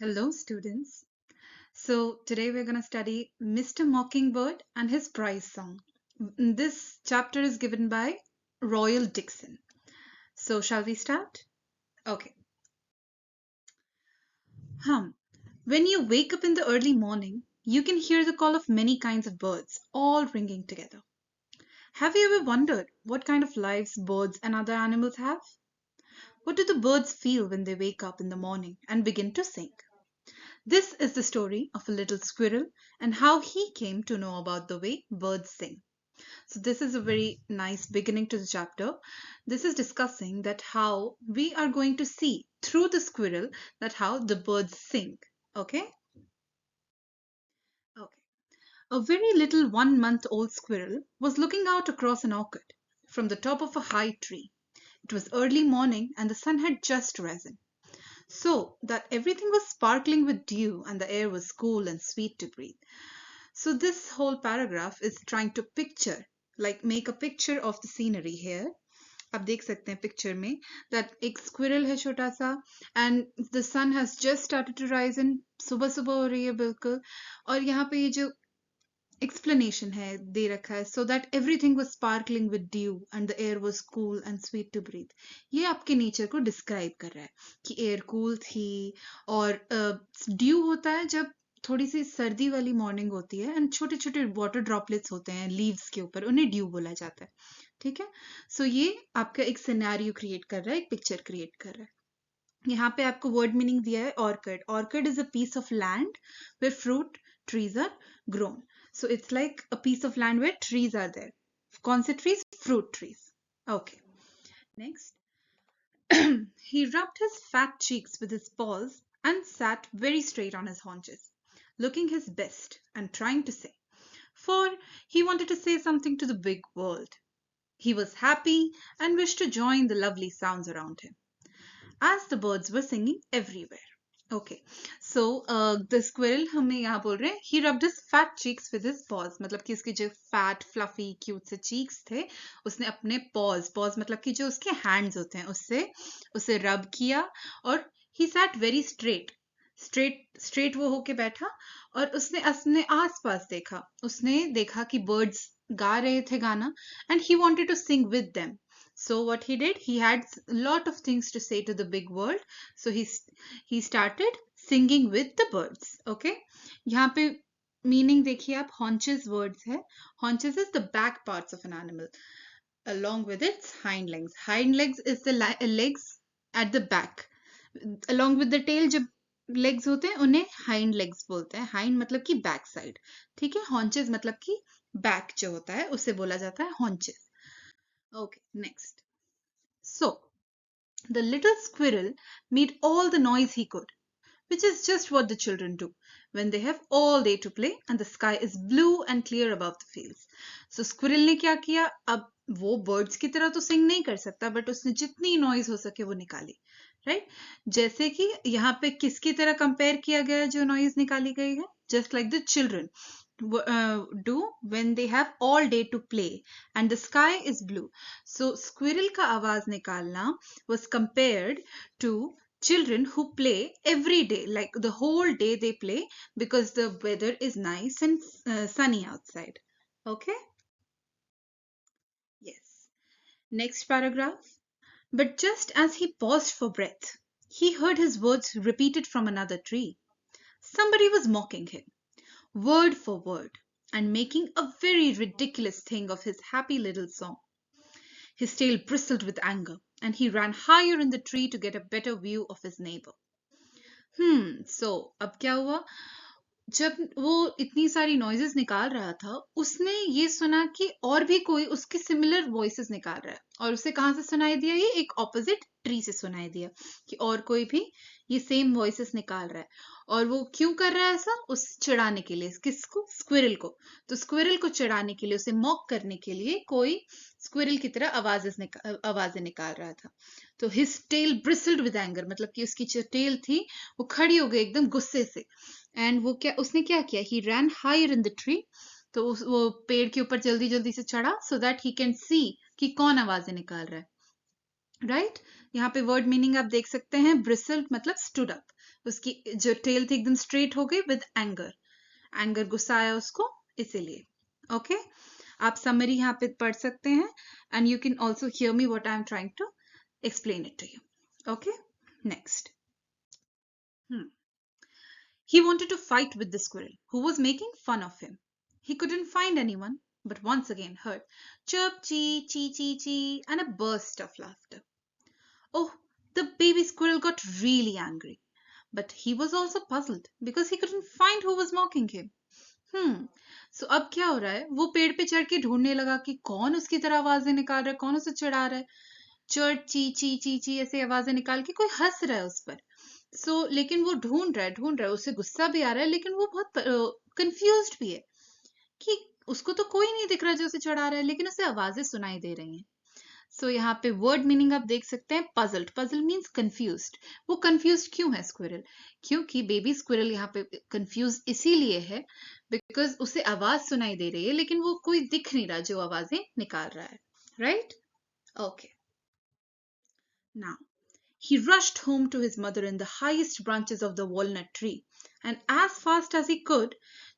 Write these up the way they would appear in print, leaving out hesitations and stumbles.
Hello, students. So, today we're going to study Mr. Mockingbird and his prize song. This chapter is given by Royal Dixon. So, shall we start? Okay. When you wake up in the early morning, you can hear the call of many kinds of birds, all ringing together. Have you ever wondered what kind of lives birds and other animals have? What do the birds feel when they wake up in the morning and begin to sing? This is the story of a little squirrel and how he came to know about the way birds sing. So this is a very nice beginning to the chapter. This is discussing that how we are going to see through the squirrel that how the birds sing. Okay? Okay. A very little 1 month old squirrel was looking out across an orchard from the top of a high tree. It was early morning and the sun had just risen, so that everything was sparkling with dew and the air was cool and sweet to breathe. So this whole paragraph is trying to picture, like make a picture of the scenery here. आप देख सकते हैं picture में that एक squirrel है छोटा सा and the sun has just started to rise and सुबह सुबह हो रही है बिल्कुल और यहाँ पे ये जो explanation है दे रखा है so that everything was sparkling with dew and the air was cool and sweet to breathe. ये आपके नेचर को डिस्क्राइब कर रहा है कि एयर कूल थी और ड्यू होता है जब थोड़ी सी सर्दी वाली मॉर्निंग होती है एंड छोटे छोटे वाटर ड्रॉपलेट्स होते हैं लीव्स के ऊपर उन्हें ड्यू बोला जाता है. ठीक है. सो ये आपका एक सिनेरियो क्रिएट कर रहा है, एक पिक्चर क्रिएट कर रहा है. यहाँ पे आपको वर्ड मीनिंग दिया है orchard. Orchard is a piece of land where fruit trees are grown. So it's like a piece of land where trees are there. कौन से trees? Fruit trees. Okay. Next. He rubbed his fat cheeks with his paws and sat very straight on his haunches, looking his best and trying to say, for he wanted to say something to the big world. He was happy and wished to join the lovely sounds around him, as the birds were singing everywhere. Okay, so the squirrel हमें यहाँ बोल रहे हैं he rubbed his fat cheeks with his paws. मतलब कि उसके जो fat fluffy cute से cheeks थे उसने अपने paws मतलब कि जो उसके hands होते हैं उससे उसे rub किया और he sat very straight वो होके बैठा और उसने अपने आसपास देखा. उसने देखा कि birds गा रहे थे गाना and he wanted to sing with them. So what he did, he had a lot of things to say to the big world. So he started singing with the birds. Okay. यहाँ पे meaning देखिए आप haunches words है. Haunches is the back parts of an animal along with its hind legs. Hind legs is the legs at the back. Along with the tail जब legs होते हैं उन्हें hind legs बोलते हैं. Hind मतलब कि back side. ठीक है. Haunches मतलब कि back जो होता है उसे बोला जाता है haunches. Okay, next. So, the little squirrel made all the noise he could, which is just what the children do when they have all day to play and the sky is blue and clear above the fields. So, squirrel ने क्या किया? अब वो birds की तरह तो sing नहीं कर सकता, but उसने जितनी noise हो सके वो निकाली. Right? जैसे कि यहाँ पे किसकी तरह compare किया गया जो noise निकाली गई है? Just like the children do when they have all day to play and the sky is blue. So squirrel का आवाज निकालना was compared to children who play every day, like the whole day they play because the weather is nice and sunny outside. Okay? Yes. Next paragraph. But just as he paused for breath, he heard his words repeated from another tree. Somebody was mocking him, word for word, and making a very ridiculous thing of his happy little song. His tail bristled with anger, and he ran higher in the tree to get a better view of his neighbor. So अब क्या हुआ? जब वो इतनी सारी noises निकाल रहा था उसने ये सुना कि और भी कोई उसके सिमिलर वॉइसेस निकाल रहा है और उसे कहाँ से सुनाई दिया? ये एक ऑपोजिट ट्री से सुनाई दिया कि और कोई भी ये सेम वॉइसेस निकाल रहा है. और वो क्यों कर रहा है ऐसा? उस चिढ़ाने के लिए. किसको? स्क्विरल को. तो स्क्विरल को चिढ़ाने के लिए, उसे मॉक करने के लिए कोई स्क्विरल की तरह आवाजें निकाल रहा था. तो हिज टेल ब्रिसल्ड विद एंगर मतलब कि उसकी जो टेल थी वो खड़ी हो गई एकदम गुस्से से. एंड वो क्या उसने क्या किया? ही रैन हायर इन द ट्री. तो वो पेड़ के ऊपर जल्दी जल्दी से चढ़ा so that he can see कि कौन आवाजें निकाल रहा है. राइट? यहाँ पे वर्ड मीनिंग आप देख सकते हैं. ब्रिसल्ड मतलब स्टूड अप. उसकी जो टेल थी एकदम स्ट्रेट हो गई विद एंगर, एंगर गुस्सा आया उसको इसीलिए। ओके, आप समरी यहाँ पे पढ़ सकते हैं and you can also hear me what I am trying to explain it to you. Okay, next. He wanted to fight with the squirrel, who was making fun of him. He couldn't find anyone, but once again heard chirp, chee, chee, chee, chee, and a burst of laughter. Oh, the baby squirrel got really angry, but he was also puzzled because he couldn't find who was mocking him. So अब क्या हो रहा है, वो पेड़ पे चढ़ के ढूंढने लगा कि कौन उसकी तरह आवाजें निकाल रहा है, कौन उसे चिढ़ा रहा है। चर्च ची ची ची ची ऐसे आवाजें निकाल के कोई हंस रहा है उस पर। लेकिन वो ढूंढ रहा है, उसे गुस्सा भी आ रहा है, लेकिन वो बहुत कंफ्यूज्ड भी है कि उसको तो कोई नहीं दिख रहा जो उसे चढ़ा रहा है, लेकिन उसे आवाजें सुनाई दे रही हैं। यहाँ पे वर्ड मीनिंग आप देख सकते हैं, पजल्ड। Puzzle means confused. वो कंफ्यूज्ड क्यों है स्क्विरल? क्योंकि बेबी स्क्विरल यहाँ पे कंफ्यूज इसीलिए है बिकॉज उसे आवाज सुनाई दे रही है, लेकिन वो कोई दिख नहीं रहा जो आवाजें निकाल रहा है। Right? Okay. Now, he rushed home to his mother in the highest branches of the walnut tree, and as fast as he could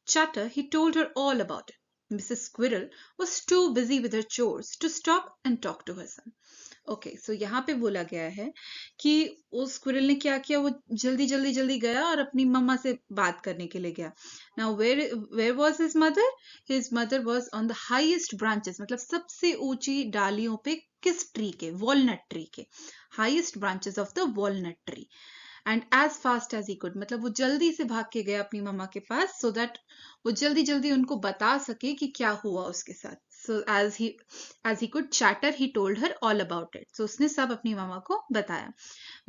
chatter, he told her all about it. Mrs. Squirrel was too busy with her chores to stop and talk to her son. Okay, so यहाँ पे बोला गया है कि उस squirrel ने क्या किया, वो जल्दी गया और अपनी मम्मा से बात करने के लिए गया। Now where was his mother? His mother was on the highest branches, मतलब सबसे ऊंची डालियों पे। किस ट्री के? वॉलनट ट्री के highest branches of the walnut tree. And as fast as he could, मतलब वो जल्दी से भाग के गया अपनी मम्मा के पास, सो दैट वो जल्दी उनको बता सके कि क्या हुआ उसके साथ। So as he could chatter, he told her all about it. So उसने सब अपनी मामा को बताया।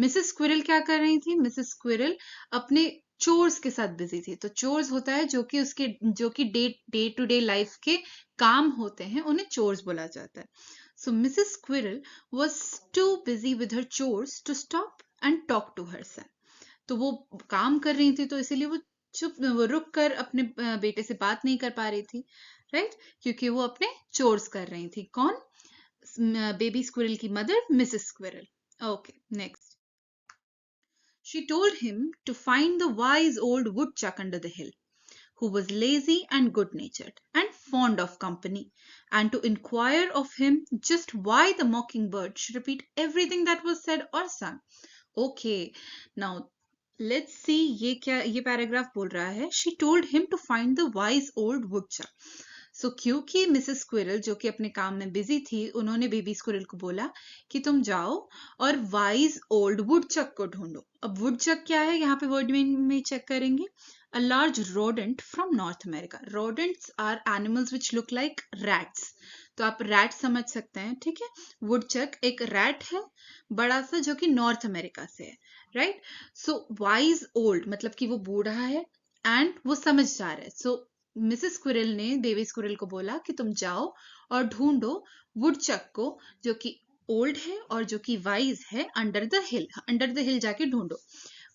मिसेस स्क्विरल क्या कर रही थी? मिसेस स्क्विरल अपने चोर्स के साथ बिजी थी। तो चोर्स होता है जो कि डे टू डे लाइफ के काम होते हैं, उन्हें चोर्स बोला जाता है। So Mrs. Squirrel was too busy with her chores to stop and talk to her son. तो वो काम कर रही थी, तो इसीलिए वो रुक कर अपने बेटे से बात नहीं कर पा रही थी। राइट? क्योंकि वो अपने चोर्स कर रही थी। कौन? बेबी स्क्विरल की mother, Mrs squirrel. Okay, next. She told him to find the wise old woodchuck under the hill, who was lazy and good-natured and fond of company, and to inquire of him just why the mockingbird should repeat everything that was said or sung. Okay, now let's see ये paragraph बोल रहा है, she told him to find the wise old woodchuck. So क्योंकि Mrs squirrel जो कि अपने काम में बिजी थी, उन्होंने बेबी स्क्विरल को बोला कि तुम जाओ और वाइज ओल्ड वुडचक को ढूंढो। अब वुडचक क्या है, यहाँ पे वर्ड में चेक करेंगे। A large rodent from North America. Rodents are animals which look like rats. तो आप रैट समझ सकते हैं, ठीक है? वुडचक एक रैट है बड़ा सा, जो कि नॉर्थ अमेरिका से है। राइट? सो वाइज ओल्ड मतलब कि वो बूढ़ा है एंड वो समझदार है। सो मिसेस स्क्विरल ने बेबी स्क्विरल को बोला कि तुम जाओ और ढूंढो वुडचक को, जो कि ओल्ड है और जो कि वाइज है, अंडर द हिल जाके ढूंढो।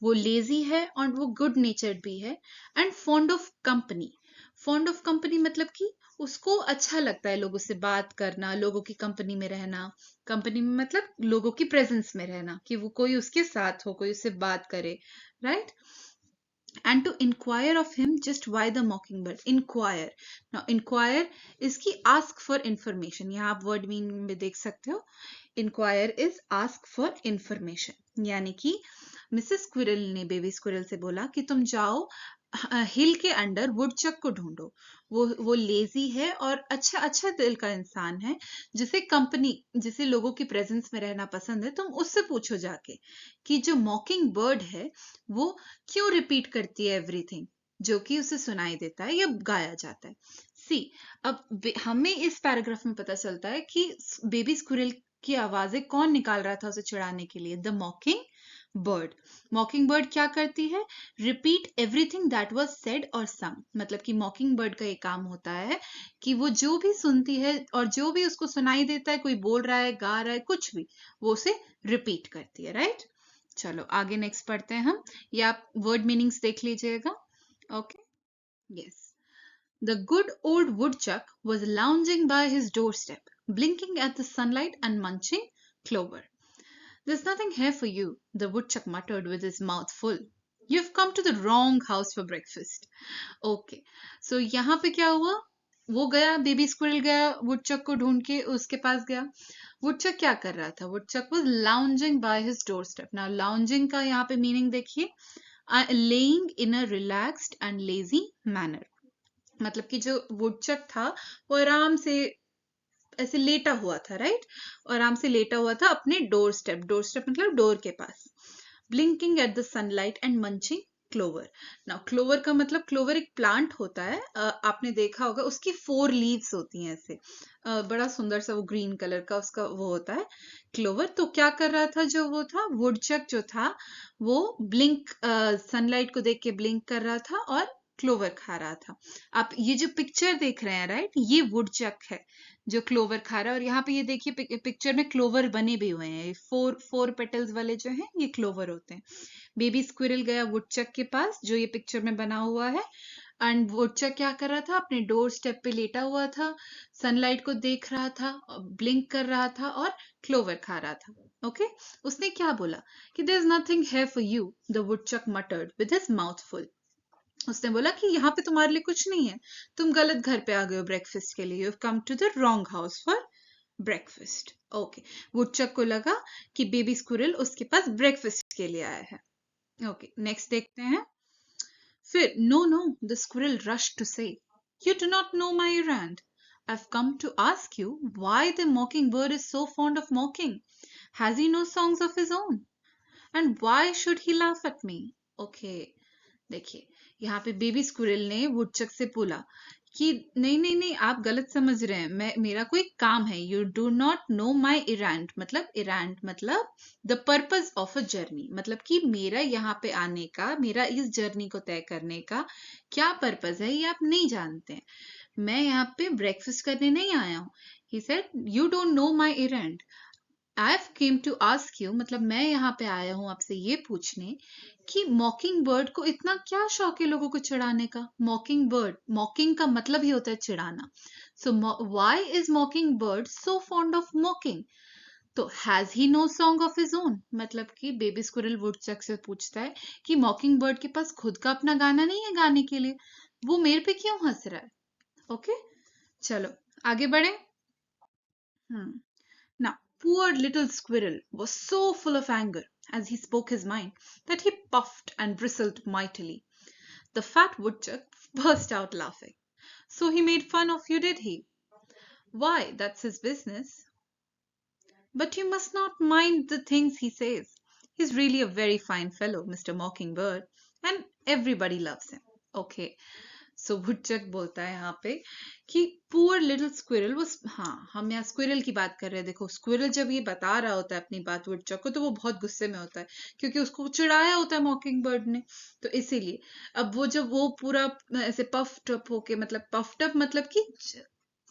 वो लेजी है और वो गुड नेचर्ड भी है एंड फॉन्ड ऑफ कंपनी मतलब कि उसको अच्छा लगता है लोगों से बात करना, लोगों की कंपनी में रहना। कंपनी में मतलब लोगों की प्रेजेंस में रहना, कि वो कोई उसके साथ हो, कोई उससे बात करे। Right? And to inquire of him just why the mockingbird. Inquire. Now inquire is ki ask for information. यहाँ आप word meaning में देख सकते हो। Inquire is ask for information. यानी कि मिसेस स्क्विरल ने बेबी स्क्विरल से बोला कि तुम जाओ हिल के अंडर वुडचक को ढूंढो। वो लेजी है और अच्छा दिल का इंसान है, जिसे लोगों की प्रेजेंस में रहना पसंद है। तुम उससे पूछो जाके कि जो मॉकिंग बर्ड है वो क्यों रिपीट करती है एवरीथिंग जो कि उसे सुनाई देता है या गाया जाता है। अब हमें इस पैराग्राफ में पता चलता है कि बेबी स्क्विरल की आवाजें कौन निकाल रहा था उसे चिढ़ाने के लिए? द मॉकिंग बर्ड क्या करती है? Repeat everything that was said और सम। मतलब कि मॉकिंग बर्ड का एक काम होता है कि वो जो भी सुनती है और जो भी उसको सुनाई देता है, कोई बोल रहा है, गा रहा है, कुछ भी, वो उसे रिपीट करती है। राइट? चलो आगे नेक्स्ट पढ़ते हैं हम। ये आप वर्ड मीनिंग्स देख लीजिएगा। Okay, yes. The good old woodchuck was lounging by his doorstep, blinking at the sunlight and munching clover. There's nothing here for you, the woodchuck muttered with his mouth full. You've come to the wrong house for breakfast. Okay, so यहाँ पे क्या हुआ? वो गया, baby squirrel गया वुडचक को ढूंढ के उसके पास गया. वुडचक क्या कर रहा था? वुडचक was lounging by his doorstep. Now lounging का यहाँ पे मीनिंग देखिए, laying in a relaxed and lazy manner. मतलब कि जो वुडचक था वो आराम से ऐसे लेटा हुआ था, राइट? आराम से लेटा हुआ था अपने डोर स्टेप मतलब डोर के पास. Blinking at the sunlight and munching clover. Now clover का मतलब, क्लोवर एक प्लांट होता है, आपने देखा होगा, उसकी 4 लीव्स होती हैं ऐसे, बड़ा सुंदर सा वो ग्रीन कलर का उसका वो होता है क्लोवर. तो क्या कर रहा था जो वो था वुडचक जो था, वो ब्लिंक सनलाइट को देख के ब्लिंक कर रहा था और क्लोवर खा रहा था. आप ये जो पिक्चर देख रहे हैं, राइट, ये वुडचक है जो क्लोवर खा रहा है. और यहाँ पे ये देखिए पिक्चर में क्लोवर बने भी हुए हैं, फोर पेटल्स वाले जो हैं ये क्लोवर होते हैं. बेबी स्क्विरल गया वुडचक के पास जो ये पिक्चर में बना हुआ है, एंड वुडचक क्या कर रहा था? अपने डोर स्टेप पे लेटा हुआ था, सनलाइट को देख रहा था, ब्लिंक कर रहा था और क्लोवर खा रहा था. ओके, उसने क्या बोला कि there is nothing here for you, the woodchuck muttered with his mouth full. उसने बोला कि यहाँ पे तुम्हारे लिए कुछ नहीं है, तुम गलत घर पे आ गए हो ब्रेकफास्ट के लिए. You have come to the wrong house for breakfast. Okay, woodchuck को लगा कि बेबी स्क्विरल उसके पास ब्रेकफास्ट के लिए आया है. ओके, नेक्स्ट देखते हैं. फिर no the squirrel rush to say, you do not know my errand. I've come to ask you why the mockingbird is so fond of mocking. Has he no songs of his own? And why should he laugh at me? Okay, देखिए यहाँ पे baby squirrel ने वुडचक से बोला कि नहीं, आप गलत समझ रहे हैं, मेरा कोई काम है. You do not know my errand मतलब the purpose of a journey, मतलब कि मेरा यहाँ पे आने का, मेरा इस जर्नी को तय करने का क्या पर्पज है ये आप नहीं जानते हैं. मैं यहाँ पे ब्रेकफास्ट करने नहीं आया हूँ. He said you don't know my errand. I came to ask you, मतलब मैं यहाँ पे आया हूँ आपसे ये पूछने कि मॉकिंग बर्ड को इतना क्या शौक है लोगों को चिढ़ाने का. मॉकिंग बर्ड, मॉकिंग का मतलब ही होता है चिढ़ाना. So why is mocking bird so fond of mocking? तो has he no song of his own, मतलब कि बेबी स्क्विरल वुडचक से पूछता है कि मॉकिंग बर्ड के पास खुद का अपना गाना नहीं है गाने के लिए, वो मेरे पे क्यों हंस रहा है. ओके, चलो आगे बढ़े. Now, poor little squirrel was so full of anger as he spoke his mind that he puffed and bristled mightily. The fat woodchuck burst out laughing. So he made fun of you, did he? Why, that's his business. But you must not mind the things he says. He's really a very fine fellow, Mr. Mockingbird, and everybody loves him. Okay, सो वुडचक बोलता है यहाँ पे कि poor little squirrel वो, हाँ हम यहाँ squirrel की बात कर रहे हैं. देखो स्क्विरल जब ये बता रहा होता है अपनी बात वुडचक को तो वो बहुत गुस्से में होता है क्योंकि उसको चिढ़ाया होता है मॉकिंग बर्ड ने. तो इसीलिए अब वो जब वो पूरा ऐसे पफ्ड अप होके, मतलब पफ्ड अप मतलब कि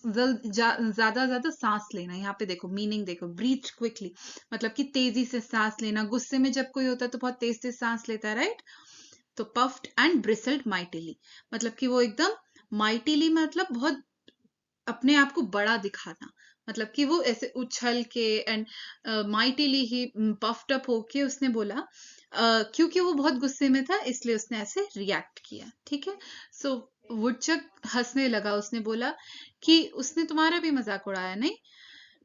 ज्यादा सांस लेना. यहाँ पे देखो मीनिंग देखो, ब्रीथ क्विकली मतलब कि तेजी से सांस लेना. गुस्से में जब कोई होता है तो बहुत तेज तेज सांस लेता है, राइट? तो पफ्ड एंड ब्रिसल्ड माइटिली मतलब कि वो एकदम माइटिली मतलब बहुत अपने आप को बड़ा दिखाना, मतलब कि वो ऐसे उछल के, and mightily he puffed up होके उसने बोला क्योंकि वो बहुत गुस्से में था इसलिए उसने ऐसे रिएक्ट किया. ठीक है, सो वुडचक हंसने लगा. उसने बोला कि उसने तुम्हारा भी मजाक उड़ाया नहीं,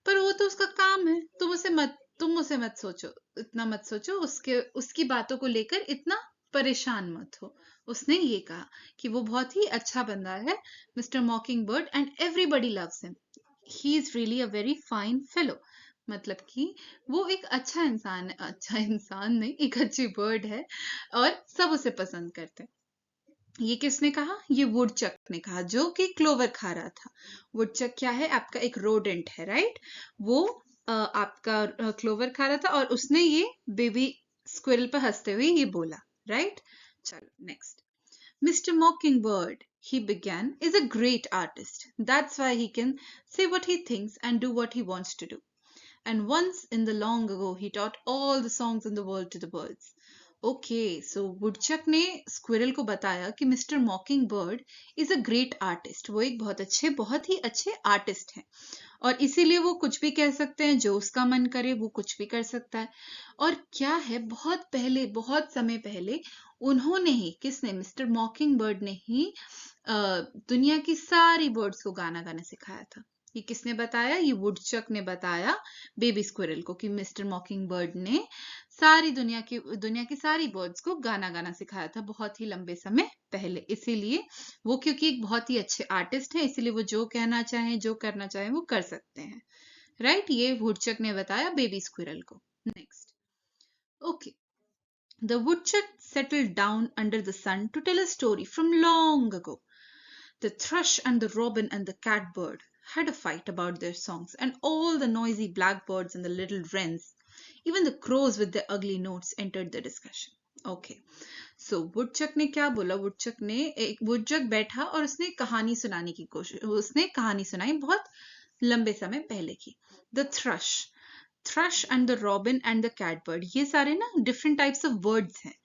पर वो तो उसका काम है, तुम उसे मत सोचो, इतना मत सोचो, उसकी बातों को लेकर इतना परेशान मत हो. उसने ये कहा कि वो बहुत ही अच्छा बंदा है, mister mocking bird, and everybody loves him. He is really a very fine fellow, मतलब कि वो एक अच्छा इंसान है. अच्छा इंसान नहीं, एक अच्छी बर्ड है और सब उसे पसंद करते हैं. ये किसने कहा? ये वुडचक ने कहा जो कि क्लोवर खा रहा था. वुडचक क्या है? आपका एक रोडेंट है, राइट? वो आपका क्लोवर खा रहा था और उसने ये बेबी स्क्विरल पर हंसते हुए ये बोला, राइट? चलो next. Mr. Mockingbird, he began, is a great artist. That's why he can say what he thinks and do what he wants to do. And once in the long ago, he taught all the songs in the world to the birds. Okay, so woodchuck ने squirrel को बताया कि mister mocking bird is a great artist. वो एक बहुत ही अच्छे artist हैं और इसीलिए वो कुछ भी कह सकते हैं, जो उसका मन करे वो कुछ भी कर सकता है. और क्या है, बहुत समय पहले उन्होंने ही, किसने, मिस्टर मॉकिंग बर्ड ने ही दुनिया की सारी बर्ड्स को गाना गाना सिखाया था। ये किसने बताया? ये वुडचक ने बताया बेबी स्क्विरल को कि मिस्टर मॉकिंग बर्ड ने सारी दुनिया की सारी बर्ड्स को गाना गाना सिखाया था बहुत ही लंबे समय पहले। इसीलिए वो, क्योंकि एक बहुत ही अच्छे आर्टिस्ट है, इसीलिए वो जो कहना चाहें, जो करना चाहें, वो कर सकते हैं। राइट, ये वुडचक ने बताया बेबी स्क्विरल को। Next, okay, the woodchuck settled down under the sun to tell a story from long ago. The thrush and the robin and the catbird had a fight about their songs, and all the noisy blackbirds and the little wrens, even the crows with their ugly notes, entered the discussion. Okay, so woodchuck ने क्या बोला? woodchuck बैठा और उसने कहानी सुनाने की कोशिश, उसने कहानी सुनाई बहुत लंबे समय पहले की। The thrush and the robin and the catbird, ये सारे ना different types of birds हैं।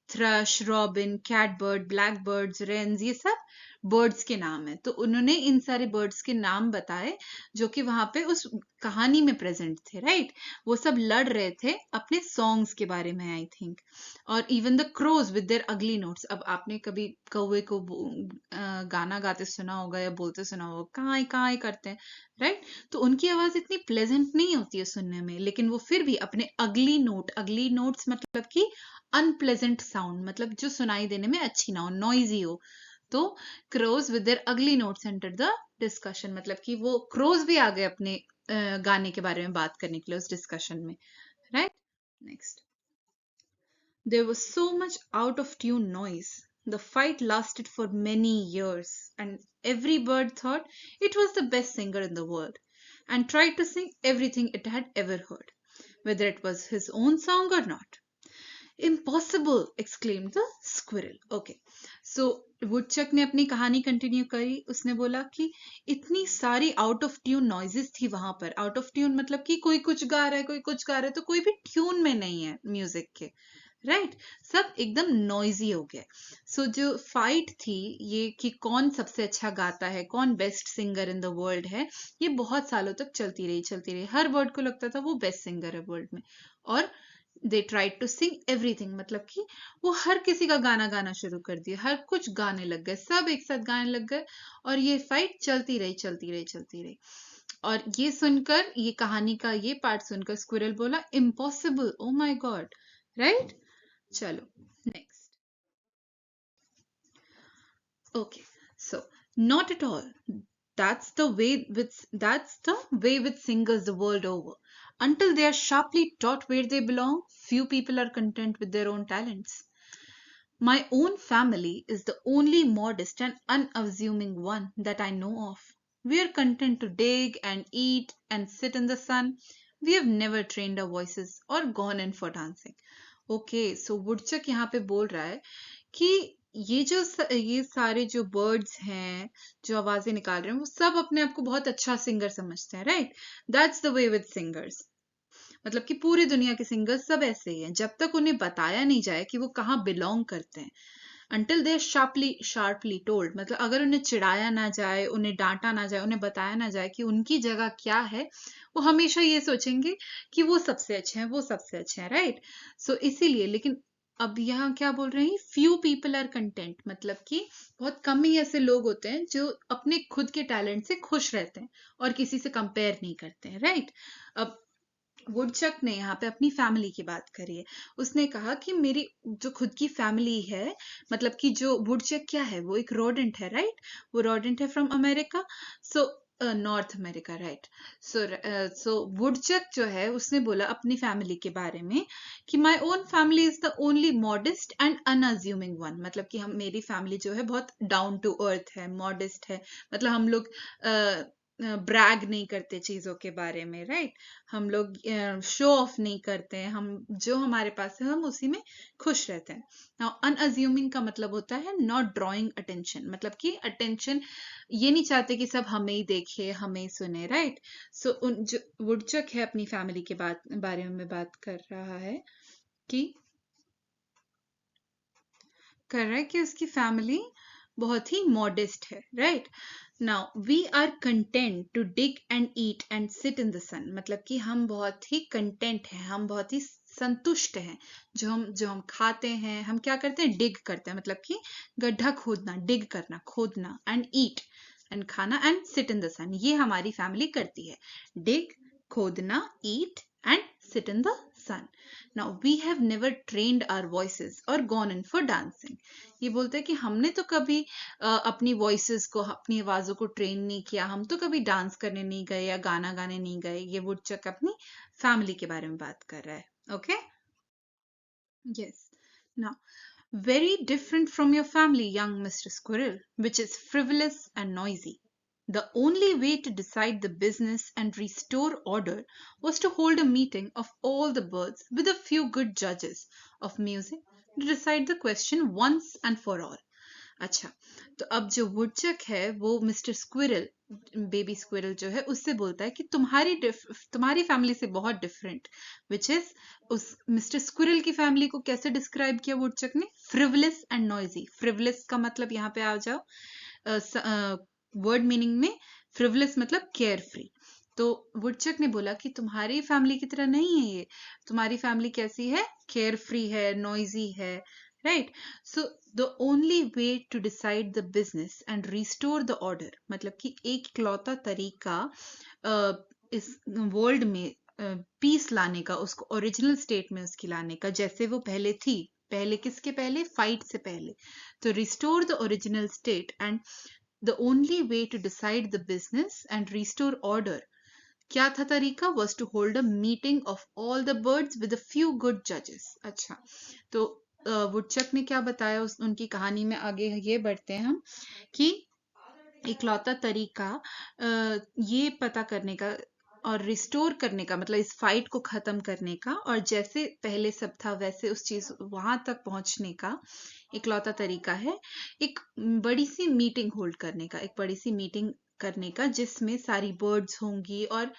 Thrush, robin, catbird, blackbirds, wrens, ये सब बर्ड्स के नाम है। तो उन्होंने इन सारे बर्ड्स के नाम बताए जो कि वहां पे उस कहानी में प्रेजेंट थे। राइट, वो सब लड़ रहे थे अपने सॉन्ग्स के बारे में, आई थिंक। और even the crows with their ugly notes. अब आपने कभी कौवे को गाना गाते सुना होगा या बोलते सुना होगा, काई काई करते हैं। राइट, तो उनकी आवाज इतनी प्लेजेंट नहीं होती है सुनने में, लेकिन वो फिर भी अपने अगली नोट्स मतलब कि अनप्लेजेंट साउंड, मतलब जो सुनाई देने में अच्छी ना हो, नॉइजी हो। तो crows with their ugly notes enter the discussion, मतलब कि वो क्रोज भी आ गए अपने गाने के बारे में बात करने के लिए उस डिस्कशन में। Right, next, there was so much out of tune noise, the fight lasted for many years, and every bird thought it was the best singer in the world and tried to sing everything it had ever heard, whether it was his own song or not. Impossible! exclaimed the squirrel. Okay, so वुडचक ने अपनी कहानी continue करी। उसने बोला कि इतनी सारी out of tune noises थी वहां पर। आउट ऑफ ट्यून मतलब कि कोई कुछ गा रहा है, कोई कुछ गा रहा है, तो कोई भी ट्यून में नहीं है म्यूजिक के। राइट, सब एकदम नॉइजी हो गया। सो जो फाइट थी ये कि कौन सबसे अच्छा गाता है, कौन best singer in the world है, ये बहुत सालों तक चलती रही। हर बर्ड को लगता था वो बेस्ट सिंगर है वर्ल्ड में। और they tried to sing everything, मतलब कि वो हर किसी का गाना गाना शुरू कर दिया, हर कुछ गाने लग गए, सब एक साथ गाने लग गए। और ये फाइट चलती रही। और ये सुनकर, ये कहानी का ये पार्ट सुनकर स्क्विरल बोला, इम्पॉसिबल, ओ माई गॉड। राइट, चलो next. Okay, so not at all. That's the way with singers the world over. Until they are sharply taught where they belong, few people are content with their own talents. My own family is the only modest and unassuming one that I know of. We are content to dig and eat and sit in the sun. We have never trained our voices or gone in for dancing. Okay, so वुडचक यहाँ पे बोल रहा है कि ये सारे जो birds हैं जो आवाजें निकाल रहे हैं, वो सब अपने आप को बहुत अच्छा सिंगर समझते हैं। Right, that's the way with singers, मतलब कि पूरी दुनिया के सिंगर्स सब ऐसे ही हैं। जब तक उन्हें बताया नहीं जाए कि वो कहाँ बिलोंग करते हैं, until they are sharply told, मतलब अगर उन्हें चिढ़ाया ना जाए, उन्हें डांटा ना जाए, उन्हें बताया ना जाए कि उनकी जगह क्या है, वो हमेशा ये सोचेंगे कि वो सबसे अच्छे हैं। राइट, सो इसीलिए, लेकिन अब यहाँ क्या बोल रहे हैं, फ्यू पीपल आर कंटेंट, मतलब कि बहुत कम ही ऐसे लोग होते हैं जो अपने खुद के टैलेंट से खुश रहते हैं और किसी से कंपेयर नहीं करते हैं। राइट, अब वुडचक ने यहाँ पे अपनी फैमिली की बात करी है। उसने कहा कि मेरी जो खुद की फैमिली है, मतलब कि जो वुडचक क्या है, वो एक रोडेंट है। राइट, वो रोडेंट है from America, so North America. Right, so woodchuck जो है उसने बोला अपनी फैमिली के बारे में कि my own family is the only modest and अनअज्यूमिंग one, मतलब कि मेरी फैमिली जो है बहुत डाउन टू अर्थ है, मॉडेस्ट है, मतलब हम लोग ब्रैग नहीं करते चीजों के बारे में। राइट, हम लोग शो ऑफ नहीं करते हैं, हम जो हमारे पास है हम उसी में खुश रहते हैं। नाउ अनअज्यूमिंग का मतलब होता है नॉट ड्रॉइंग अटेंशन, मतलब कि अटेंशन ये नहीं चाहते कि सब हमें ही देखे, हमें ही सुने। राइट, सो जो वुडचक है अपनी फैमिली के बारे में बात कर रहा है कि उसकी फैमिली बहुत ही मॉडेस्ट है। Right, now we are content to dig and eat and sit in the sun, मतलब कि हम बहुत ही कंटेंट हैं, हम बहुत ही संतुष्ट हैं। जो हम खाते हैं, हम क्या करते हैं, डिग करते हैं, मतलब कि गड्ढा खोदना, डिग करना, खोदना, एंड ईट एंड खाना, and sit in the sun, ये हमारी फैमिली करती है। डिग, खोदना, eat and sit in the sun. Now we have never trained our voices or gone in for dancing. ये बोलते हैं कि हमने तो कभी अपनी वॉइसेस को, अपनी आवाजों को ट्रेन नहीं किया, हम तो कभी डांस करने नहीं गए या गाना गाने नहीं गए। ये वुडचक अपनी फैमिली के बारे में बात कर रहा है। Okay, yes. Now, very different from your family, young Mr. Squirrel, which is frivolous and noisy. The only way to decide the business and restore order was to hold a meeting of all the birds with a few good judges of music to decide the question once and for all. अच्छा, तो अब जो वुडचक है वो mister squirrel, baby squirrel जो है, उससे बोलता है कि तुम्हारी फैमिली से बहुत डिफरेंट, विच इज उस मिस्टर स्क्विरल की फैमिली को कैसे डिस्क्राइब किया वुडचक ने, फ्रिवलेस एंड नॉइजी। फ्रिवलेस का मतलब यहाँ पे आ जाओ वर्ड मीनिंग में, फ्रिवलेस मतलब केयर फ्री। तो वुडचक ने बोला कि तुम्हारी फैमिली की तरह नहीं है ये, तुम्हारी फैमिली कैसी है, केयर फ्री है, नॉइजी है, right. So the only way to decide the business and restore the order, मतलब कि एक इकलौता तरीका इस वर्ल्ड में पीस लाने का, उसको ओरिजिनल स्टेट में उसकी लाने का, जैसे वो पहले थी, पहले किसके पहले, फाइट से पहले। तो restore the original state and the only way to decide the business and restore order, क्या था तरीका, was to hold a meeting of all the birds with a few good जजेस। अच्छा, तो वुडचक ने क्या बताया उनकी कहानी में, आगे ये बढ़ते हैं हम, कि इकलौता तरीका ये पता करने का और रिस्टोर करने का, मतलब इस फाइट को खत्म करने का, और जैसे पहले सब था वैसे उस चीज वहां तक पहुंचने का इकलौता तरीका है एक बड़ी सी मीटिंग होल्ड करने का, एक बड़ी सी मीटिंग करने का, जिसमें सारी बर्ड्स होंगी और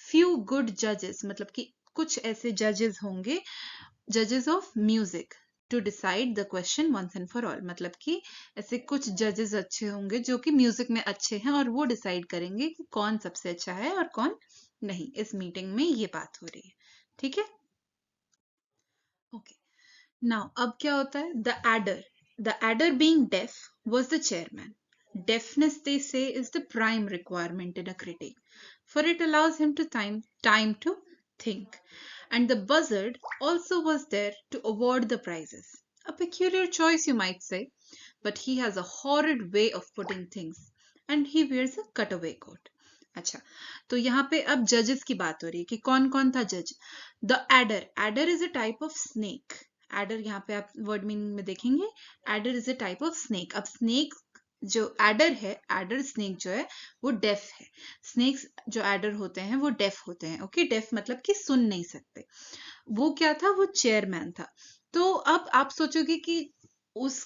फ्यू गुड जजेस, मतलब कि कुछ ऐसे जजेस होंगे, जजेस of music, to decide the question once and for all, मतलब कि ऐसे कुछ जजेस अच्छे होंगे जो कि म्यूजिक में अच्छे हैं, और वो डिसाइड करेंगे कि कौन सबसे अच्छा है और कौन नहीं। इस मीटिंग में ये बात हो रही है, ठीक है। ओके, नाउ अब क्या होता है, the adder being deaf was the chairman. Deafness, they say, is the prime requirement in a critic, for it allows him to time to think. And the buzzard also was there to award the prizes. A peculiar choice, you might say, but he has a horrid way of putting things, and he wears a cutaway coat. अच्छा, तो यहाँ पे अब जजेस की बात हो रही है कि कौन कौन था जज। The adder is a type of snake. Adder यहाँ पे आप वर्ड मीनिंग में देखेंगे, adder is a type of snake. अब स्नेक जो एडर है, एडर स्नेक जो है वो डेफ है। स्नेक्स जो एडर होते हैं वो डेफ होते हैं। ओके, डेफ मतलब कि सुन नहीं सकते। वो क्या था, वो चेयरमैन था। तो अब आप सोचोगे कि उस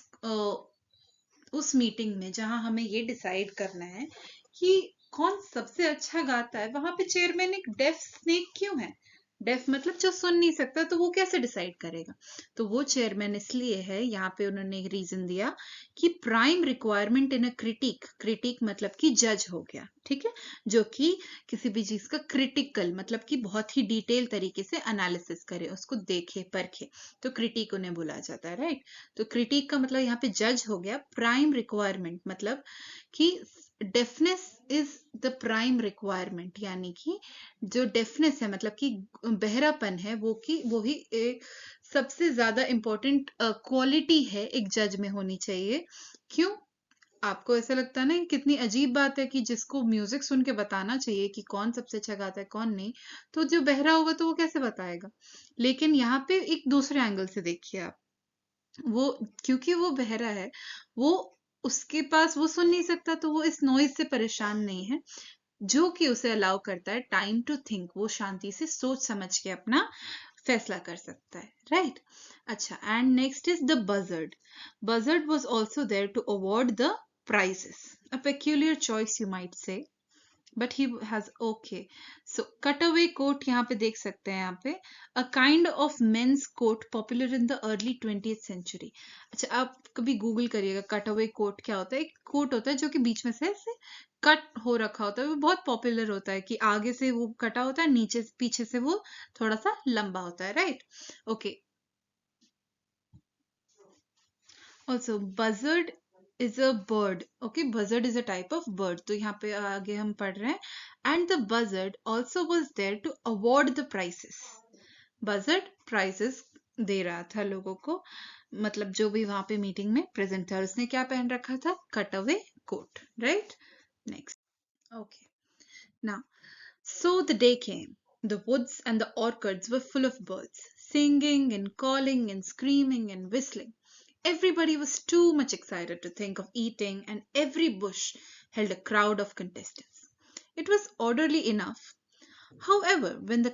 उस मीटिंग में जहां हमें ये डिसाइड करना है कि कौन सबसे अच्छा गाता है, वहां पे चेयरमैन एक डेफ स्नेक क्यों है। डेफ मतलब जो सुन नहीं सकता, तो वो कैसे डिसाइड करेगा। तो वो चेयरमैन इसलिए है, यहाँ पे उन्होंने एक रीजन दिया कि prime requirement in a critic मतलब कि जज हो गया, ठीक है, जो कि किसी भी चीज का क्रिटिकल मतलब कि बहुत ही डिटेल तरीके से एनालिसिस करे, उसको देखे परखे, तो क्रिटिक उन्हें बोला जाता है, राइट। तो क्रिटिक का मतलब यहाँ पे जज हो गया। प्राइम रिक्वायरमेंट मतलब कि deafness is the prime requirement, यानी कि जो डेफनेस है मतलब कि बहरापन है, वो ही एक सबसे ज्यादा इंपॉर्टेंट क्वालिटी है, एक जज में होनी चाहिए। क्यों, आपको ऐसा लगता है ना, कितनी अजीब बात है कि जिसको म्यूजिक सुन के बताना चाहिए कि कौन सबसे अच्छा गाता है कौन नहीं, तो जो बहरा होगा तो वो कैसे बताएगा। लेकिन यहाँ पे एक दूसरे एंगल से देखिए आप, वो क्योंकि वो बहरा है, वो उसके पास वो सुन नहीं सकता, तो वो इस नॉइज से परेशान नहीं है, जो कि उसे अलाउ करता है टाइम टू थिंक, वो शांति से सोच समझ के अपना फैसला कर सकता है, राइट। अच्छा, and next is the buzzard was also there to award the prizes, a peculiar choice, you might say, but he has okay. So cutaway coat यहाँ पे देख सकते हैं यहाँ पे a kind of men's coat popular in the early 20th century. अच्छा आप कभी गूगल करिएगा cutaway coat क्या होता है. एक कोट होता है जो कि बीच में से ऐसे कट हो रखा होता है. वो बहुत पॉपुलर होता है कि आगे से वो कटा होता है, नीचे पीछे से वो थोड़ा सा लंबा होता है, right. Okay. Also, buzzard is a bird. Okay, buzzard is a type of bird. तो यहाँ पे आगे हम पढ़ रहे हैं. And the buzzard also was there to award the prizes. Buzzard prizes दे रहा था लोगों को. मतलब जो भी वहां पे मीटिंग में प्रेजेंट था, उसने क्या पहन रखा था? Cut away coat, right. Next. Okay. Now, so the day came. The woods and the orchards were full of birds, singing and calling and screaming and whistling. Everybody was too much excited to think of eating, and every bush held a crowd of contestants. It was orderly enough. However, when the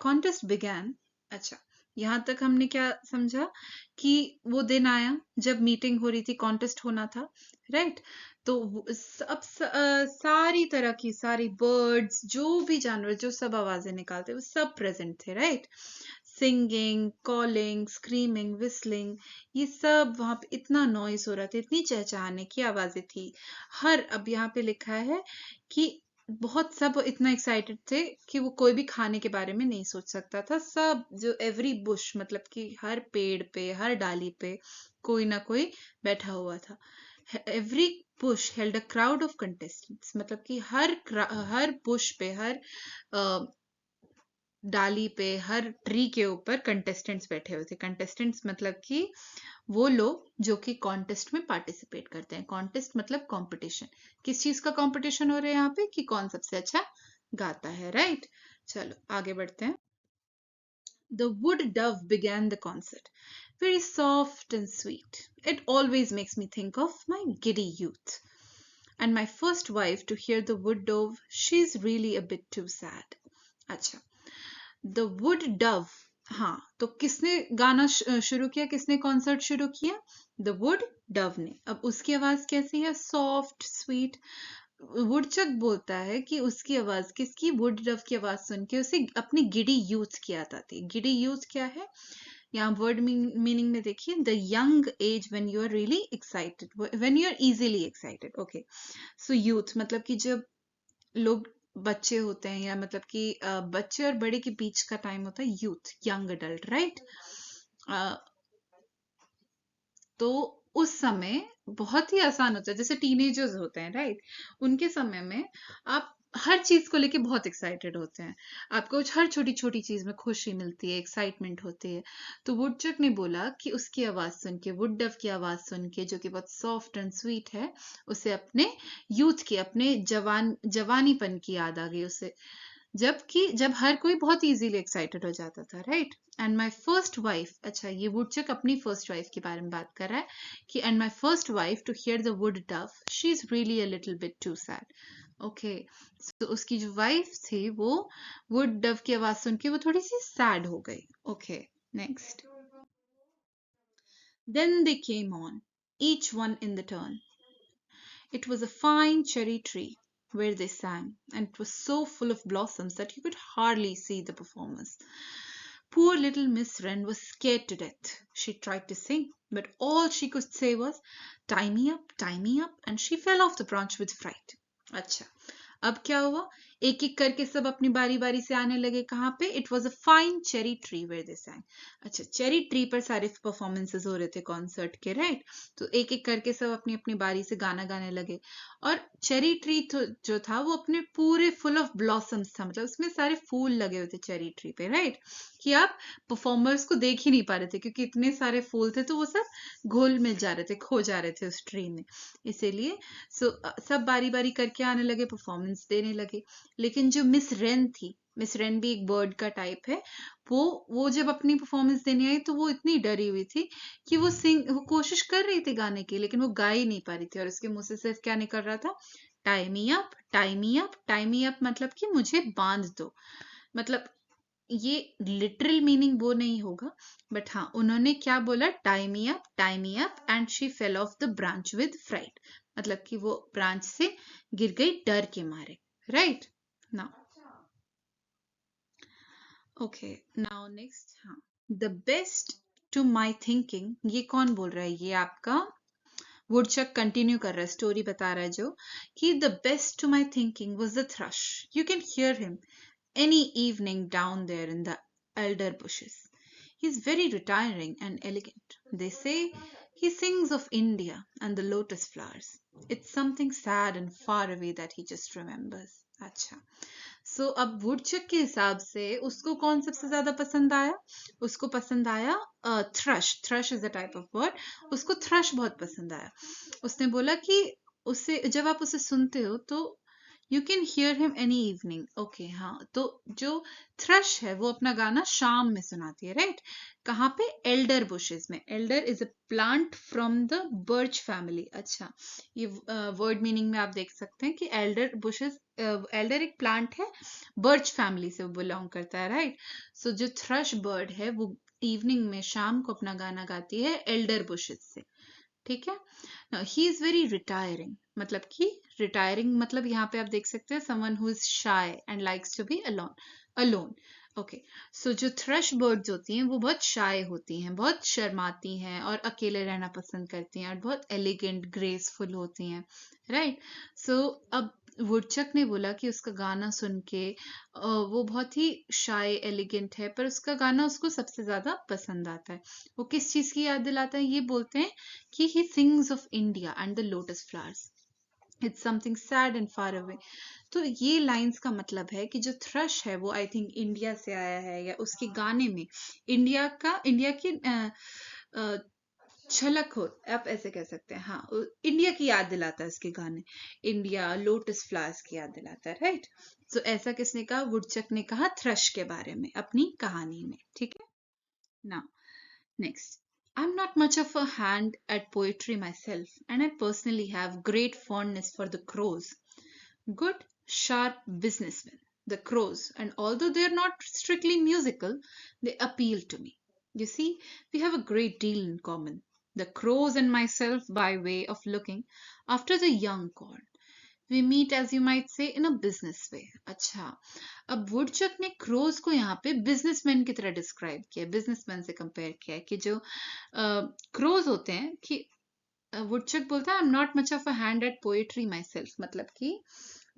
contest began, अच्छा, यहाँ तक हमने क्या समझा कि वो दिन आया जब मीटिंग हो रही थी, कॉन्टेस्ट होना था, राइट. तो अब सारी तरह की सारी बर्ड्स, जो भी जानवर जो सब आवाजें निकालते, वो सब प्रेजेंट थे, right. Singing, calling, screaming, whistling, ये सब वहां पे इतना नॉइस हो रहा था, इतनी चहचहाने की आवाजें थी. अब यहाँ पे लिखा है कि बहुत सब इतना एक्साइटेड थे कि वो कोई भी खाने के बारे में नहीं सोच सकता था. सब जो एवरी बुश मतलब कि हर पेड़ पे, हर डाली पे कोई ना कोई बैठा हुआ था. Every Bush held a crowd of contestants, मतलब कि हर बुश पे, हर डाली पे, हर ट्री के ऊपर कंटेस्टेंट्स बैठे हुए थे. कंटेस्टेंट्स मतलब कि वो लोग जो कि कॉन्टेस्ट में पार्टिसिपेट करते हैं. कॉन्टेस्ट मतलब कंपटीशन. किस चीज का कंपटीशन हो रहा है यहाँ पे? कि कौन सबसे अच्छा गाता है, राइट. चलो आगे बढ़ते हैं. The wood dove began the concert, very soft and sweet. It always makes me think of my giddy youth. And my first wife to hear the wood dove, she's really a bit too sad. अच्छा, the wood Dove. हाँ, तो किसने गाना शुरू किया, किसने concert शुरू किया? द वुड डव ने. अब उसकी आवाज कैसी है? Soft sweet. वुडचक बोलता है कि उसकी आवाज, किसकी? वुड डव की आवाज सुन के उसे अपनी गिडी यूथ की याद आती है. गिडी यूथ क्या है? यहाँ वर्ड मीनिंग में देखिए, the young age when you are really excited, when you are easily excited. Okay. So youth मतलब कि जब लोग बच्चे होते हैं, या मतलब कि बच्चे और बड़े के बीच का टाइम होता है यूथ, यंग अडल्ट, राइट. तो उस समय बहुत ही आसान होता है, जैसे टीनेजर्स होते हैं, राइट. उनके समय में आप हर चीज को लेके बहुत एक्साइटेड होते हैं. आपको हर छोटी छोटी चीज में खुशी मिलती है, एक्साइटमेंट होती है. तो वुडचक ने बोला कि उसकी आवाज सुन के, वुड डव की आवाज सुन के, जो कि बहुत सॉफ्ट एंड स्वीट है, उसे अपने यूथ की, अपने जवानीपन की याद आ गई उसे. जब हर कोई बहुत इजीली एक्साइटेड हो जाता था, right. And my first wife. अच्छा, ये वुडचक अपनी फर्स्ट वाइफ के बारे में बात कर रहा है कि and my first wife to hear the wood dove, she is really a little bit too sad. Okay. So उसकी जो वाइफ थी वो वुड डव की आवाज सुन के वो थोड़ी सी सैड हो गई. Okay. Next. Then they came on, each one in the turn. It was a fine cherry tree where they sang, and it was so full of blossoms that you could hardly see the performers. Poor little Miss Wren was scared to death. She tried to sing, but all she could say was, tie me up, and she fell off the branch with fright. अच्छा, अब क्या हुआ? एक एक करके सब अपनी बारी बारी से आने लगे. कहाँ पे? It was a fine cherry tree where they sang. अच्छा, चेरी ट्री पर सारे परफॉर्मेंसेस हो रहे थे कॉन्सर्ट के, राइट. तो एक एक करके सब अपनी अपनी बारी से गाना गाने लगे. और चेरी ट्री जो था वो अपने पूरे फुल ऑफ ब्लॉसम्स था, मतलब उसमें सारे फूल लगे हुए थे चेरी ट्री पे, राइट. कि आप परफॉर्मर्स को देख ही नहीं पा रहे थे क्योंकि इतने सारे फूल थे, तो वो सब घुल मिल जा रहे थे, खो जा रहे थे उस ट्री में. इसीलिए सब बारी बारी करके आने लगे, परफॉर्मेंस देने लगे. लेकिन जो मिस रेन थी, मिस रेन भी एक बर्ड का टाइप है, वो जब अपनी परफॉर्मेंस देने आई तो वो इतनी डरी हुई थी कि वो कोशिश कर रही थी गाने की, लेकिन वो गा ही नहीं पा रही थी. और उसके मुंह से सिर्फ क्या निकल रहा था? Tie me up, tie me up, tie me up, मतलब कि मुझे बांध दो. मतलब ये लिटरल मीनिंग वो नहीं होगा, बट हाँ, उन्होंने क्या बोला? Tie me up and she fell off the branch with fright. मतलब कि वो ब्रांच से गिर गई डर के मारे, right now. Okay now next, हाँ, the best to my thinking, ये कौन बोल रहा है? ये आपका वुडचक कंटिन्यू कर रहा है, स्टोरी बता रहा है जो, कि the best to my thinking was the thrush, you can hear him any evening down there in the elder bushes. He's very retiring and elegant. They say he sings of India and the lotus flowers. It's something sad and far away that he just remembers. अच्छा, सो अब वुडचक के हिसाब से उसको कौन सबसे ज्यादा पसंद आया? उसको पसंद आया thrust. Thrust is a type of bird. उसको थ्रश बहुत पसंद आया। उसने बोला कि उसे जब आप उसे सुनते हो तो you can hear him any evening. Okay, हाँ, तो जो थ्रश है वो अपना गाना शाम में सुनाती है, राइट? कहाँ पे? एल्डर बुशेस में। Elder is a plant from the birch family. अच्छा, ये वर्ड मीनिंग में आप देख सकते हैं कि एल्डर बुशेस, एल्डर एक प्लांट है, बर्च फैमिली से वो बिलोंग करता है, राइट? सो जो थ्रश बर्ड है वो इवनिंग में, शाम को अपना गाना गाती है एल्डर बुशेस से, ठीक है? ही इज वेरी रिटायरिंग, मतलब कि रिटायरिंग मतलब यहाँ पे आप देख सकते हैं someone who is shy and likes to be alone. Alone, okay. So जो थ्रश बर्ड्स होती हैं वो बहुत शाय होती हैं, बहुत शर्माती हैं और अकेले रहना पसंद करती हैं और बहुत एलिगेंट, ग्रेसफुल होती हैं, राइट? सो अब वुडचक ने बोला कि उसका गाना सुन के वो बहुत ही शाय, एलिगेंट है, पर उसका गाना उसको सबसे ज्यादा पसंद आता है। वो किस चीज की याद दिलाता है? ये बोलते हैं कि he sings of India and the lotus flowers. It's something sad and far away. तो ये लाइंस का मतलब है कि जो थ्रश है वो आई थिंक इंडिया से आया है, या उसके गाने में इंडिया की झलक हो, आप ऐसे कह सकते हैं। हाँ, इंडिया की याद दिलाता है उसके गाने। इंडिया, लोटस फ्लावर्स की याद दिलाता है, राइट? तो ऐसा किसने कहा? वुडचक ने कहा थ्रश के बारे में अपनी कहानी में, ठीक है ना? Next, I'm not much of a hand at poetry myself, and I personally have great fondness for the crows. Good, sharp businessmen, the crows, and although they're not strictly musical, they appeal to me. You see, we have a great deal in common. The crows and myself, by way of looking after the young corn. We meet, as you might say, in a business way. अच्छा, अब वुडचक ने crows को यहाँ पे businessman की तरह describe किया, businessman से कंपेयर किया है कि जो क्रोज होते हैं, कि वुडचक बोलता है I am not much of a hand eight poetry my self, मतलब कि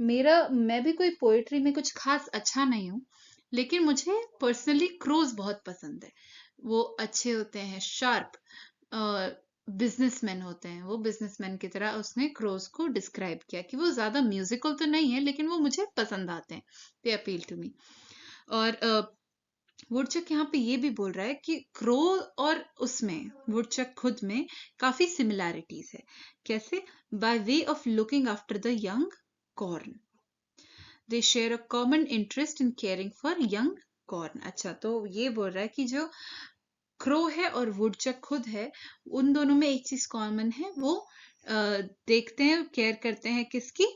मैं भी कोई पोएट्री में कुछ खास अच्छा नहीं हूँ, लेकिन मुझे पर्सनली क्रोज बहुत पसंद है। वो अच्छे होते हैं, शार्प बिजनेसमैन होते हैं, वो बिजनेसमैन की तरह उसने क्रोज को डिस्क्राइब किया कि वो ज्यादा म्यूजिकल तो नहीं है लेकिन वो मुझे पसंद आते हैं, दे अपील टू मी। और वुडचक यहाँ पे ये भी बोल रहा है कि क्रो और उसमें, वुडचक खुद में काफी सिमिलैरिटीज है। कैसे? By way of looking after the young corn, they share a common interest in caring for young corn. अच्छा, तो ये बोल रहा है कि जो क्रो है और वुडचक खुद है, उन दोनों में एक चीज कॉमन है, वो देखते हैं, केयर करते हैं किसकी?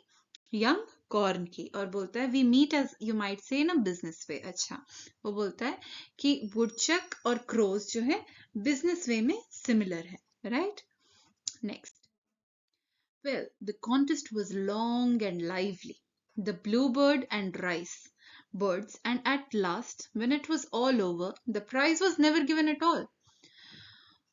यंग कॉर्न की। और बोलता है we meet as you might say in a business वे। अच्छा, वो बोलता है कि वुडचक और क्रोज जो है बिजनेस वे में सिमिलर है, right? Next, well, the contest was long and lively. The bluebird and rice birds, and at last, when it was all over, the prize was never given at all.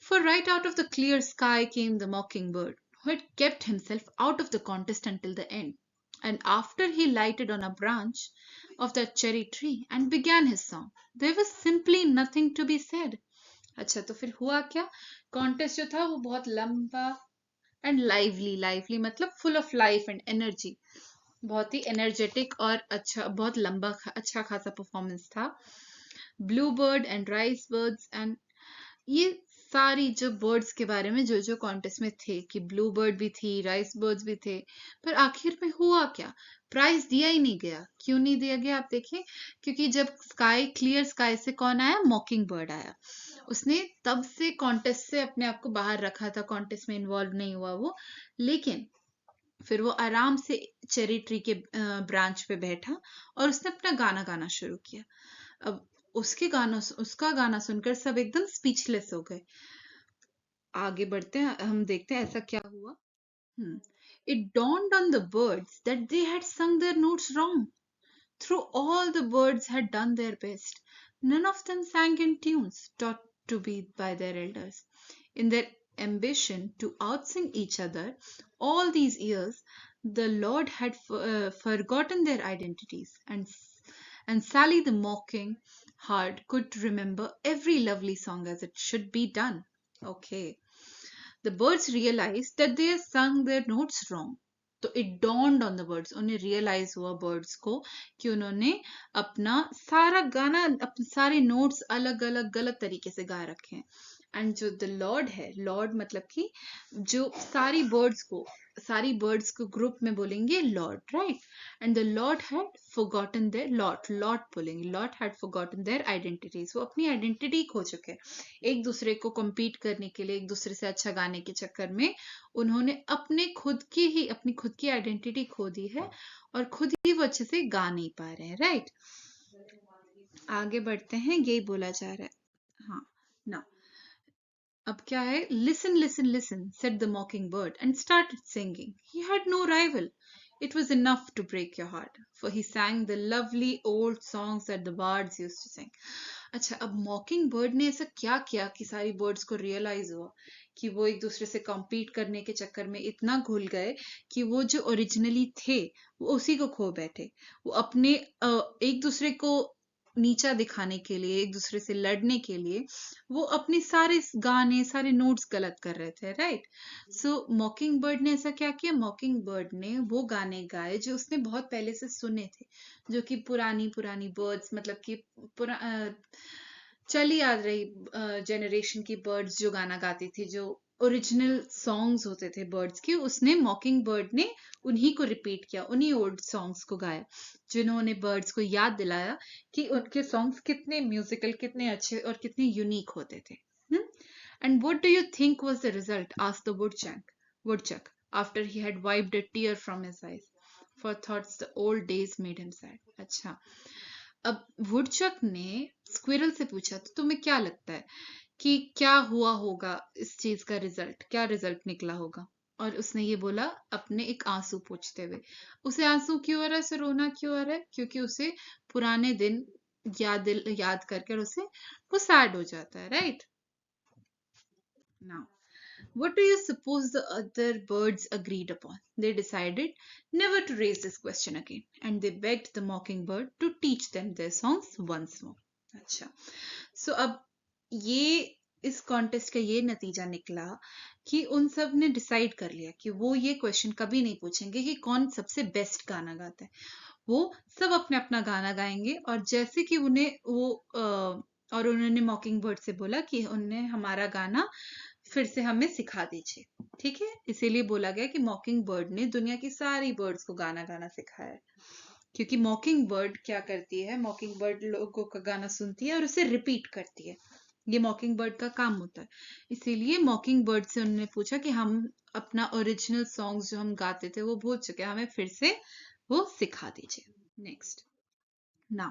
For right out of the clear sky came the mockingbird, who had kept himself out of the contest until the end. And after he lighted on a branch of that cherry tree and began his song, there was simply nothing to be said. अच्छा, तो फिर हुआ क्या? Contest जो था वो बहुत लंबा एंड लाइवली, लाइवली मतलब full of life and energy, बहुत ही एनर्जेटिक और अच्छा, बहुत लंबा, अच्छा खासा परफॉर्मेंस था। Blue bird and rice birds and ये सारी जो बर्ड्स के बारे में जो जो कॉन्टेस्ट में थे, कि ब्लू बर्ड भी थी, राइस बर्ड्स भी थे, पर आखिर में हुआ क्या? प्राइज दिया ही नहीं गया। क्यों नहीं दिया गया? आप देखिए, क्योंकि जब स्काई, क्लियर स्काई से कौन आया? मॉकिंग बर्ड आया। उसने तब से कॉन्टेस्ट से अपने आप को बाहर रखा था, कॉन्टेस्ट में इन्वॉल्व नहीं हुआ वो, लेकिन फिर वो आराम से चेरी ट्री के ब्रांच पे बैठा और उसने अपना गाना गाना शुरू किया। अब उसका गाना सुनकर सब एकदम स्पीचलेस हो गए। आगे बढ़ते हैं, हम देखते हैं ऐसा क्या हुआ। It dawned on the birds that they had sung their notes wrong. Through all the birds had done their best. None of them sang in tunes taught to be by their elders. In their ambition to outsing each other all these years, the Lord had forgotten their identities, and Sally the mocking heart could remember every lovely song as it should be done. Okay. The birds realized that they had sung their notes wrong. तो it dawned on the birds, उन्हें realize हुआ birds को कि उन्होंने अपना सारा गाना सारे notes अलग अलग गलत तरीके से गा रखे हैं. एंड जो द लॉर्ड है, लॉर्ड मतलब कि जो सारी बर्ड्स को ग्रुप में बोलेंगे lord, right. And the lord had forgotten their lot बोलेंगे, lord had forgotten their identities. वो अपनी आइडेंटिटी खो चुके हैं. एक दूसरे को कम्पीट करने के लिए, एक दूसरे से अच्छा गाने के चक्कर में उन्होंने अपनी खुद की आइडेंटिटी खो दी है और खुद ही वो अच्छे से गा नहीं पा रहे हैं, राइट. आगे बढ़ते हैं. यही बोला जा रहा है. हाँ ना, अब क्या है? Listen, listen, listen, said the mockingbird and started singing. He had no rival. It was enough to break your heart, for he sang the lovely old songs that the bards used to sing. अच्छा, अब मॉकिंग bird ने ऐसा क्या किया कि सारी birds को realise हुआ कि वो एक दूसरे से कम्पीट करने के चक्कर में इतना घुल गए कि वो जो ओरिजिनली थे वो उसी को खो बैठे. वो अपने एक दूसरे को नीचा दिखाने के लिए, एक दूसरे से लड़ने के लिए वो अपने सारे गाने, सारे नोट्स गलत कर रहे थे, राइट. सो मॉकिंग बर्ड ने ऐसा क्या किया? मॉकिंग बर्ड ने वो गाने गाए जो उसने बहुत पहले से सुने थे, जो कि पुरानी बर्ड्स, मतलब कि चली आ रही जनरेशन की बर्ड्स जो गाना गाती थी, जो ओरिजिनल सॉन्ग्स होते थे बर्ड्स के, उसने मॉकिंग बर्ड ने उन्हीं को रिपीट किया, उन्हीं ओल्ड सॉन्ग्स को गाया, जिन्होंने बर्ड्स को याद दिलाया कि उनके सॉन्ग्स कितने म्यूजिकल, कितने अच्छे और कितने यूनिक होते थे. And what do you think was the result? asked the woodchuck, after he had wiped a tear from his eyes. For thoughts the old days made him sad. अच्छा, अब वुडचक ने स्क्विरल से पूछा, तो तुम्हें क्या लगता है कि क्या हुआ होगा इस चीज का रिजल्ट, क्या रिजल्ट निकला होगा? और उसने ये बोला अपने एक आंसू पोंछते हुए. उसे आंसू क्यों आ रहा है, उसे रोना क्यों आ रहा है? क्योंकि उसे पुराने दिन याद करके उसे वो सैड हो जाता है, right. Now, what do you suppose the other birds agreed upon? They decided never to raise this question again, and they begged the mockingbird to teach them their songs once more. अच्छा, so अब ये इस contest का ये नतीजा निकला कि उन सब ने डिसाइड कर लिया कि वो ये क्वेश्चन कभी नहीं पूछेंगे कि कौन सबसे बेस्ट गाना गाता है. वो सब अपने अपना गाना गाएंगे, और जैसे कि उन्हें वो और उन्होंने मॉकिंग बर्ड से बोला कि उन्हें हमारा गाना फिर से हमें सिखा दीजिए, ठीक है. इसीलिए बोला गया कि मॉकिंग बर्ड ने दुनिया की सारी बर्ड्स को गाना गाना सिखाया है, क्योंकि मॉकिंग बर्ड क्या करती है? मॉकिंग बर्ड लोगों का गाना सुनती है और उसे रिपीट करती है. ये मॉकिंग बर्ड का काम होता है. इसीलिए मॉकिंग बर्ड से उन्होंने पूछा कि हम अपना ओरिजिनल सॉन्ग्स जो हम गाते थे वो भूल चुके हैं, हमें फिर से वो सिखा दीजिए. Next. Now,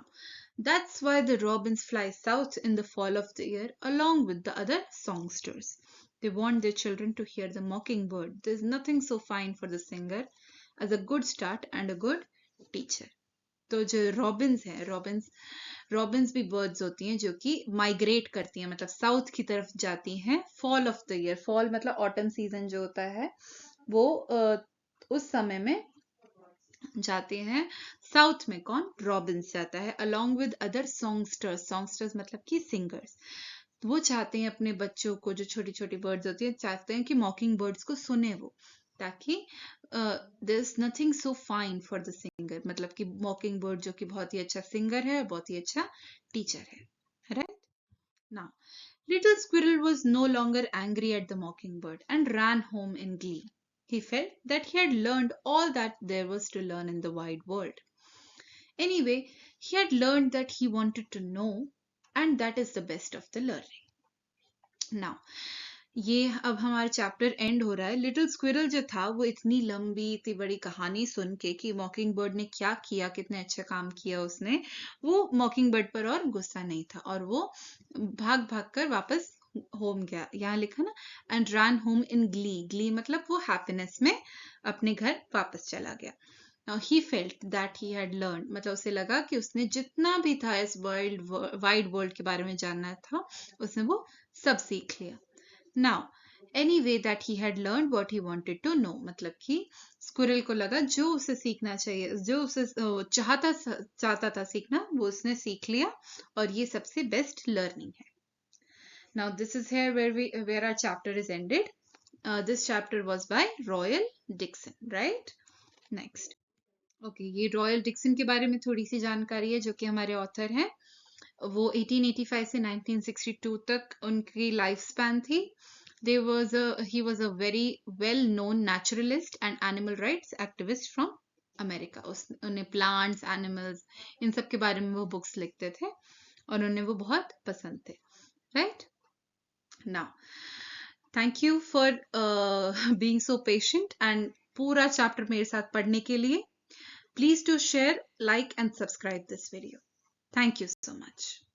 that's why the robins fly south in the fall of the year along with the other songsters. They want their children to hear the mockingbird. There's nothing so fine for the singer as a good start and a good teacher. तो जो Robins हैं, Robins भी birds होती हैं जो कि migrate करती हैं, मतलब साउथ की तरफ जाती हैं fall of the year. Fall मतलब ऑटम सीजन जो होता है वो उस समय में जाते हैं साउथ में. कौन? रॉबिन्स जाता है अलॉन्ग विद अदर सॉन्गस्टर्स मतलब कि सिंगर्स. वो चाहते हैं अपने बच्चों को, जो छोटी छोटी बर्ड्स होती हैं, चाहते हैं कि मॉकिंग बर्ड्स को सुने वो, ताकि there is nothing so fine for the singer, मतलब कि मॉकिंग बर्ड जो कि बहुत ही अच्छा सिंगर है और बहुत ही अच्छा टीचर है, right. Now little squirrel was no longer angry at the mockingbird and ran home in glee. He felt that he had learned all that there was to learn in the wide world. Anyway, he had learned that he wanted to know, and that is the best of the learning. Now, ये अब हमारा chapter and हो रहा है. Little squirrel जो था वो इतनी लंबी, इतनी बड़ी कहानी सुन के कि मॉकिंग बर्ड ने क्या किया, कितने अच्छा काम किया उसने, वो मॉकिंग बर्ड पर और गुस्सा नहीं था और वो भाग भाग कर वापस होम गया, यहाँ लिखा ना, and ran home in Glee. Glee मतलब वो हैप्पीनेस में अपने घर वापस चला गया। Now he felt that he had learned, मतलब उसे लगा कि उसने जितना भी था इस वाइड वर्ल्ड के बारे में जानना था, उसने वो सब सीख लिया। Now anyway that he had learned what he wanted to know, मतलब कि स्क्विरल को लगा जो उसे सीखना चाहिए, जो उसे चाहता था सीखना, वो उसने सीख लिया, और ये सबसे बेस्ट लर्निंग है। Now this is here where our chapter is ended. This chapter was by Royal Dixon, right? Next. Okay, ये रॉयल डिक्सन के बारे में थोड़ी सी जानकारी है, जो कि हमारे ऑथर हैं। वो 1885 से 1962 तक उनकी लाइफ स्पैन थी। he was a very well known naturalist and animal rights activist from America. उन्हें प्लांट्स, एनिमल्स, इन सब के बारे में वो बुक्स लिखते थे, और उन्हें वो बहुत पसंद थे। Right now, thank you for being so patient and पूरा चैप्टर मेरे साथ पढ़ने के लिए। Please do share, like and subscribe this video. Thank you so much.